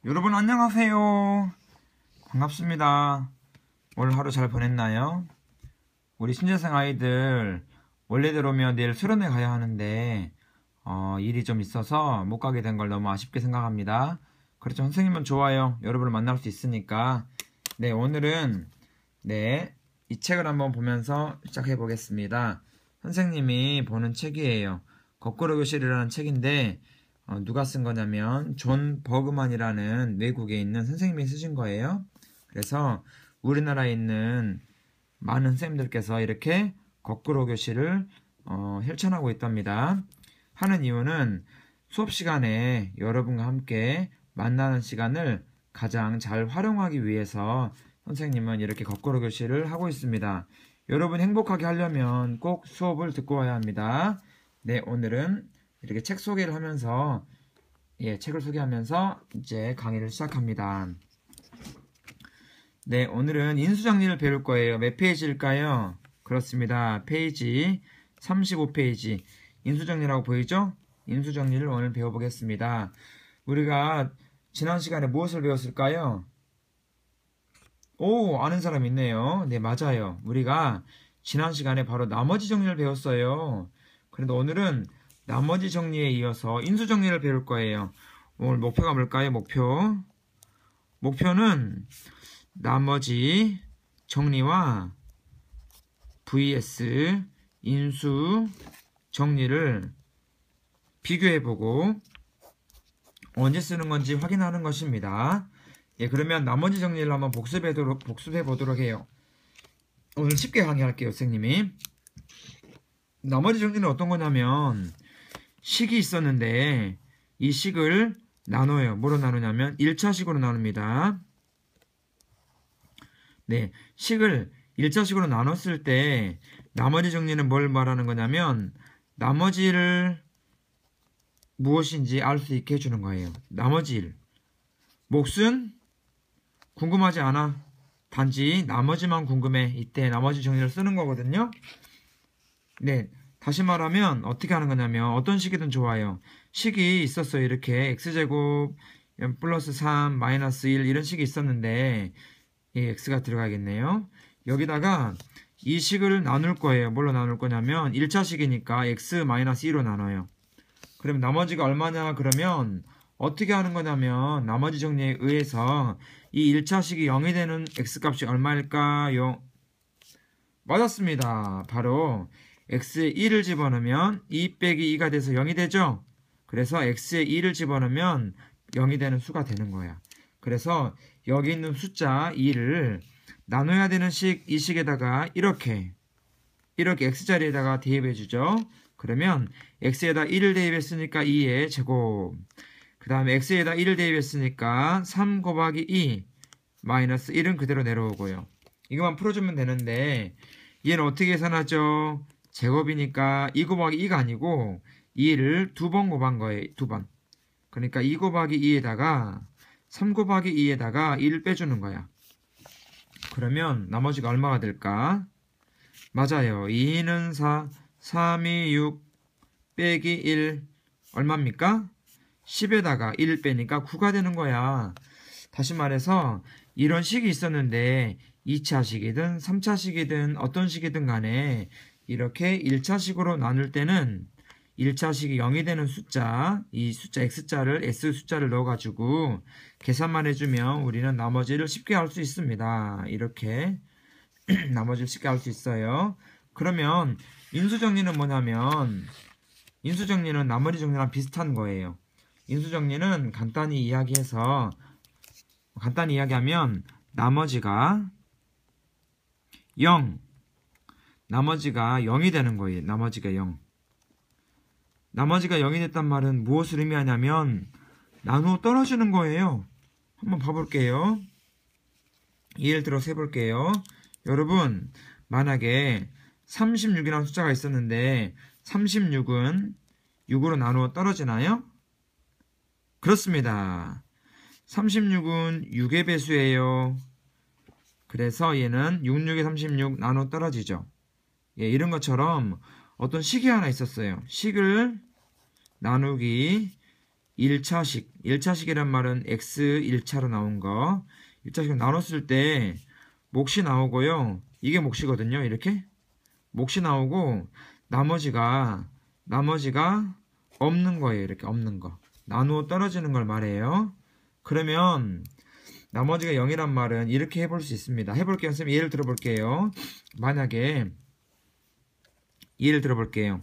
여러분 안녕하세요. 반갑습니다. 오늘 하루 잘 보냈나요? 우리 신재생 아이들 원래대로면 내일 수련회 가야 하는데 일이 좀 있어서 못 가게 된 걸 너무 아쉽게 생각합니다. 그렇죠. 선생님은 좋아요. 여러분을 만날 수 있으니까. 네, 오늘은 이 책을 한번 보면서 시작해 보겠습니다. 선생님이 보는 책이에요. 거꾸로 교실이라는 책인데 누가 쓴 거냐면 존 버그만이라는 외국에 있는 선생님이 쓰신 거예요. 그래서 우리나라에 있는 많은 선생님들께서 이렇게 거꾸로 교실을 실천하고 있답니다. 하는 이유는 수업 시간에 여러분과 함께 만나는 시간을 가장 잘 활용하기 위해서 선생님은 이렇게 거꾸로 교실을 하고 있습니다. 여러분 행복하게 하려면 꼭 수업을 듣고 와야 합니다. 네, 오늘은 이렇게 책 소개를 하면서 책을 소개하면서 이제 강의를 시작합니다. 네, 오늘은 인수정리를 배울 거예요. 몇 페이지일까요? 그렇습니다. 페이지 35페이지. 인수정리라고 보이죠? 인수정리를 오늘 배워보겠습니다. 우리가 지난 시간에 무엇을 배웠을까요? 오, 아는 사람 있네요. 네, 맞아요. 우리가 지난 시간에 바로 나머지 정리를 배웠어요. 그런데 오늘은 나머지 정리에 이어서 인수 정리를 배울 거예요. 오늘 목표가 뭘까요? 목표는 나머지 정리와 vs 인수 정리를 비교해보고 언제 쓰는 건지 확인하는 것입니다. 그러면 나머지 정리를 한번 복습해 보도록 해요. 오늘 쉽게 강의할게요, 선생님이. 나머지 정리는 어떤 거냐면 식이 있었는데 이 식을 나눠요. 뭐로 나누냐면 1차식으로 나눕니다. 네, 식을 1차식으로 나눴을 때 나머지 정리는 뭘 말하는 거냐면 나머지를 무엇인지 알 수 있게 해주는 거예요. 나머지 일. 몫은 궁금하지 않아. 단지 나머지만 궁금해. 이때 나머지 정리를 쓰는 거거든요. 네, 다시 말하면 어떻게 하는 거냐면 어떤 식이든 좋아요. 식이 있었어요. 이렇게 x제곱 플러스 3 마이너스 1 이런 식이 있었는데 x가 들어가겠네요. 여기다가 이 식을 나눌 거예요. 뭘로 나눌 거냐면 1차식이니까 x 마이너스 2로 나눠요. 그럼 나머지가 얼마냐? 그러면 어떻게 하는 거냐면 나머지 정리에 의해서 이 1차식이 0이 되는 x값이 얼마일까요? 맞았습니다. 바로 x에 2를 집어넣으면 2 빼기 2가 돼서 0이 되죠? 그래서 x에 2를 집어넣으면 0이 되는 수가 되는 거야. 그래서 여기 있는 숫자 2를 나눠야 되는 이 식에다가 이렇게 x자리에다가 대입해 주죠. 그러면 x에다 1을 대입했으니까 2의 제곱. 그 다음에 x에다 1을 대입했으니까 3 곱하기 2 마이너스 1은 그대로 내려오고요. 이것만 풀어주면 되는데 얘는 어떻게 계산하죠? 제곱이니까 2 곱하기 2가 아니고 2를 2번 곱한 거예요. 2번. 그러니까 2 곱하기 2에다가 3 곱하기 2에다가 1을 빼주는 거야. 그러면 나머지가 얼마가 될까? 맞아요. 2는 4, 3이 6 빼기 1 얼마입니까? 10에다가 1 빼니까 9가 되는 거야. 다시 말해서 이런 식이 있었는데 2차식이든 3차식이든 어떤 식이든 간에 이렇게 1차식으로 나눌 때는 1차식이 0이 되는 숫자, 이 숫자 x자를 s 숫자를 넣어가지고 계산만 해주면 우리는 나머지를 쉽게 할 수 있습니다. 이렇게 나머지를 쉽게 할 수 있어요. 그러면 인수정리는 뭐냐면 인수정리는 나머지 정리랑 비슷한 거예요. 인수정리는 간단히 이야기하면 나머지가 0, 나머지가 0이 되는 거예요. 나머지가 0. 나머지가 0이 됐단 말은 무엇을 의미하냐면 나누어 떨어지는 거예요. 한번 봐볼게요. 예를 들어서 해볼게요. 여러분, 만약에 36이라는 숫자가 있었는데 36은 6으로 나누어 떨어지나요? 그렇습니다. 36은 6의 배수예요. 그래서 얘는 6, 6에 36 나누어 떨어지죠. 이런 것처럼 어떤 식이 하나 있었어요. 식을 나누기 1차식. 1차식이란 말은 x 1차로 나온 거. 1차식을 나눴을 때 몫이 나오고요. 이게 몫이거든요. 이렇게. 몫이 나오고 나머지가 없는 거예요. 이렇게 없는 거. 나누어 떨어지는 걸 말해요. 그러면 나머지가 0이란 말은 이렇게 해볼 수 있습니다. 해볼게요. 선생님 예를 들어볼게요. 만약에 예를 들어볼게요.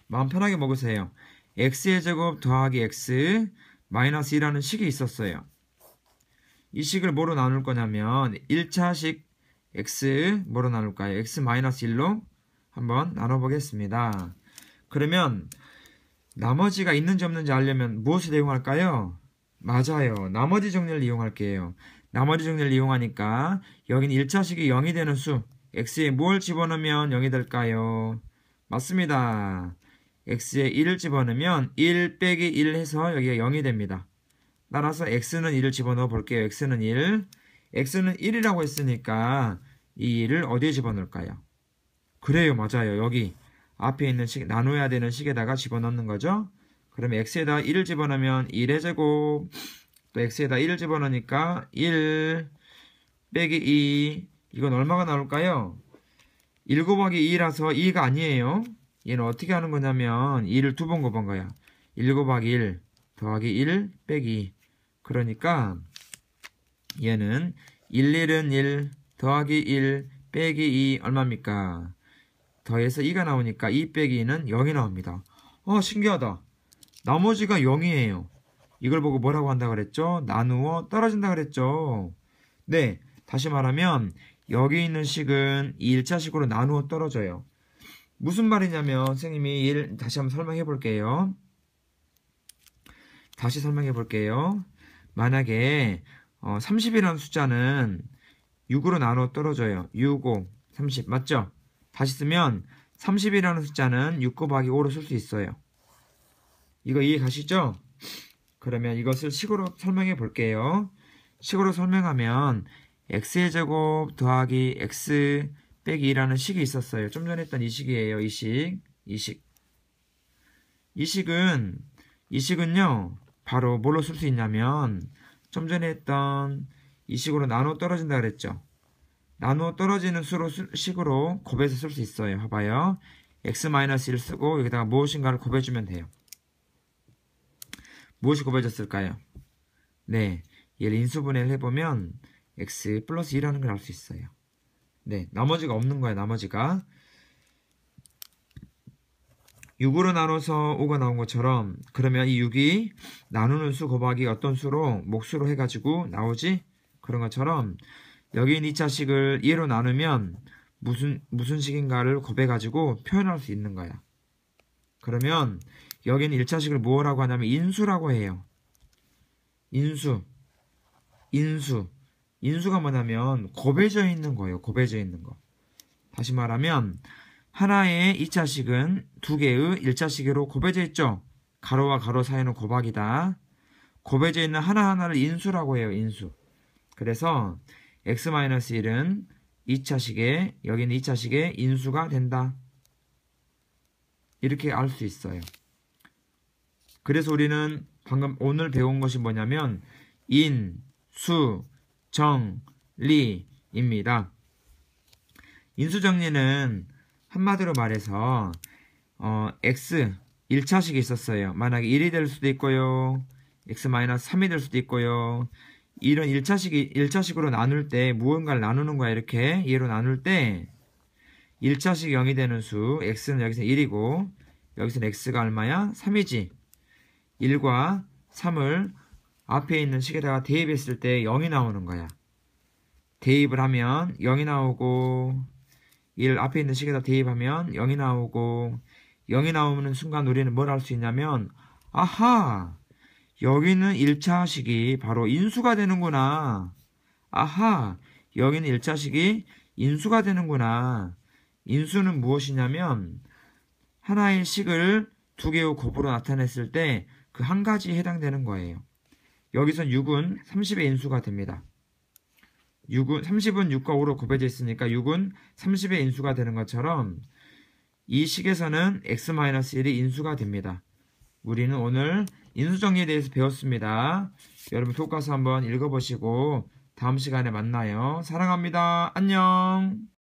마음 편하게 먹으세요. x의 제곱 더하기 x 마이너스 2라는 식이 있었어요. 이 식을 뭐로 나눌 거냐면 1차식 x 뭐로 나눌까요? x 마이너스 1로 한번 나눠보겠습니다. 그러면 나머지가 있는지 없는지 알려면 무엇을 이용할까요? 맞아요. 나머지 정리를 이용할게요. 나머지 정리를 이용하니까 여기는 1차식이 0이 되는 수 x에 뭘 집어넣으면 0이 될까요? 맞습니다. x에 1을 집어넣으면 1 빼기 1 해서 여기가 0이 됩니다. 따라서 x는 1을 집어넣어 볼게요. x는 1. x는 1이라고 했으니까 이 1을 어디에 집어넣을까요? 그래요. 맞아요. 여기 앞에 있는 식, 나눠야 되는 식에다가 집어넣는 거죠. 그러면 x에다 1을 집어넣으면 1의 제곱, 또 x에다 1을 집어넣으니까 1 빼기 2, 이건 얼마가 나올까요? 1 곱하기 2라서 2가 아니에요. 얘는 어떻게 하는 거냐면 2를 두 번 곱한 거야. 1 곱하기 1 더하기 1 빼기 2. 그러니까 얘는 1, 1은 1 더하기 1 빼기 2 얼마입니까? 더해서 2가 나오니까 2 빼기 2는 0이 나옵니다. 신기하다. 나머지가 0이에요. 이걸 보고 뭐라고 한다 그랬죠? 나누어 떨어진다 그랬죠? 네, 다시 말하면 여기 있는 식은 1차식으로 나누어 떨어져요. 무슨 말이냐면 선생님이 다시 한번 설명해 볼게요. 다시 설명해 볼게요. 만약에 30이라는 숫자는 6으로 나누어 떨어져요. 6, 5, 30 맞죠? 다시 쓰면 30이라는 숫자는 6 곱하기 5로 쓸 수 있어요. 이거 이해 가시죠? 그러면 이것을 식으로 설명해 볼게요. 식으로 설명하면 x의 제곱 더하기 x 빼기 2라는 식이 있었어요. 좀 전에 했던 이 식이에요. 이 식. 이 식은요. 바로 뭘로 쓸 수 있냐면 좀 전에 했던 이 식으로 나누어 떨어진다 그랬죠. 나누어 떨어지는 식으로 곱해서 쓸 수 있어요. 봐봐요. x-1 쓰고 여기다가 무엇인가를 곱해주면 돼요. 무엇이 곱해졌을까요? 네, 얘를 인수분해를 해보면 x 플러스 2라는 걸 알 수 있어요. 네, 나머지가 없는 거예요. 나머지가 6으로 나눠서 5가 나온 것처럼 그러면 이 6이 나누는 수 곱하기 어떤 수로 몫수로 해가지고 나오지? 그런 것처럼 여기 있는 2차식을 2로 나누면 무슨 식인가를 곱해가지고 표현할 수 있는 거야. 그러면 여기는 1차식을 뭐라고 하냐면 인수라고 해요. 인수가 뭐냐면 곱해져 있는 거예요. 곱해져 있는 거. 다시 말하면 하나의 2차식은 두 개의 1차식으로 곱해져 있죠. 가로와 가로 사이는 곱하기다. 곱해져 있는 하나하나를 인수라고 해요. 인수. 그래서 x-1은 2차식에 여기는 2차식의 인수가 된다. 이렇게 알 수 있어요. 그래서 우리는 방금 오늘 배운 것이 뭐냐면 인, 수, 정, 리입니다. 인수정리는 한마디로 말해서 x 1차식이 있었어요. 만약에 1이 될 수도 있고요. x-3이 될 수도 있고요. 이런 1차식으로 나눌 때 무언가를 나누는 거야. 이렇게 얘로 나눌 때 1차식이 0이 되는 수 x는 여기서 1이고 여기서는 x가 얼마야? 3이지. 1과 3을 앞에 있는 식에다가 대입했을 때 0이 나오는 거야. 대입을 하면 0이 나오고 1 앞에 있는 식에다 대입하면 0이 나오고 0이 나오는 순간 우리는 뭘 할 수 있냐면 아하! 여기는 1차식이 바로 인수가 되는구나. 아하! 여기는 1차식이 인수가 되는구나. 인수는 무엇이냐면 하나의 식을 두 개의 곱으로 나타냈을 때 그 한 가지에 해당되는 거예요. 여기선 6은 30의 인수가 됩니다. 30은 6과 5로 곱해져 있으니까 6은 30의 인수가 되는 것처럼 이 식에서는 x-1이 인수가 됩니다. 우리는 오늘 인수정리에 대해서 배웠습니다. 여러분 교과서 한번 읽어보시고 다음 시간에 만나요. 사랑합니다. 안녕.